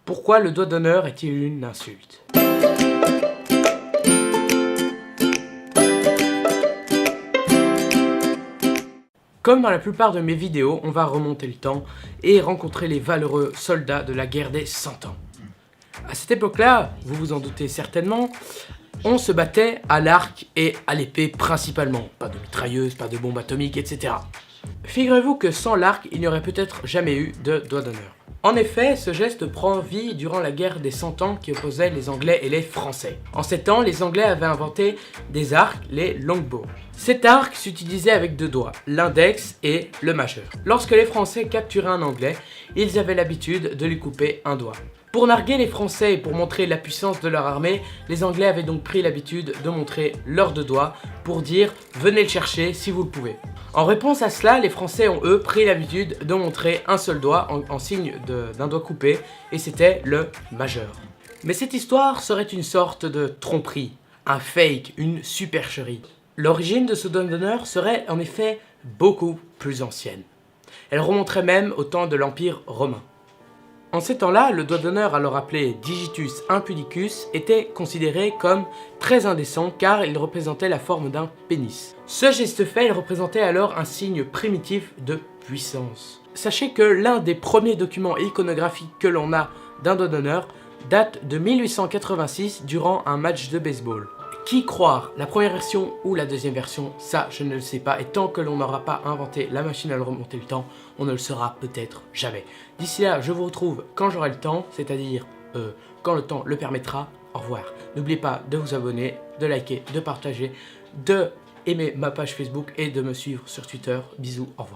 Pourquoi le doigt d'honneur est-il une insulte? Comme dans la plupart de mes vidéos, on va remonter le temps et rencontrer les valeureux soldats de la guerre des 100 ans. À cette époque-là, vous vous en doutez certainement, on se battait à l'arc et à l'épée principalement. Pas de mitrailleuse, pas de bombes atomiques, etc. Figurez-vous que sans l'arc, il n'y aurait peut-être jamais eu de doigt d'honneur. En effet, ce geste prend vie durant la guerre des 100 ans qui opposait les Anglais et les Français. En ces temps, les Anglais avaient inventé des arcs, les longbows. Cet arc s'utilisait avec deux doigts, l'index et le majeur. Lorsque les Français capturaient un Anglais, ils avaient l'habitude de lui couper un doigt. Pour narguer les Français et pour montrer la puissance de leur armée, les Anglais avaient donc pris l'habitude de montrer leurs deux doigts pour dire « venez le chercher si vous le pouvez ». En réponse à cela, les Français ont eux pris l'habitude de montrer un seul doigt en signe d'un doigt coupé et c'était le majeur. Mais cette histoire serait une sorte de tromperie, un fake, une supercherie. L'origine de ce doigt d'honneur serait en effet beaucoup plus ancienne. Elle remonterait même au temps de l'Empire romain. En ces temps-là, le doigt d'honneur, alors appelé Digitus Impudicus, était considéré comme très indécent car il représentait la forme d'un pénis. Ce geste fait, il représentait alors un signe primitif de puissance. Sachez que l'un des premiers documents iconographiques que l'on a d'un doigt d'honneur date de 1886 durant un match de baseball. Qui croire, la première version ou la deuxième version, ça je ne le sais pas, et tant que l'on n'aura pas inventé la machine à remonter le temps, on ne le saura peut-être jamais. D'ici là, je vous retrouve quand j'aurai le temps, c'est-à-dire quand le temps le permettra. Au revoir. N'oubliez pas de vous abonner, de liker, de partager, de aimer ma page Facebook et de me suivre sur Twitter. Bisous, au revoir.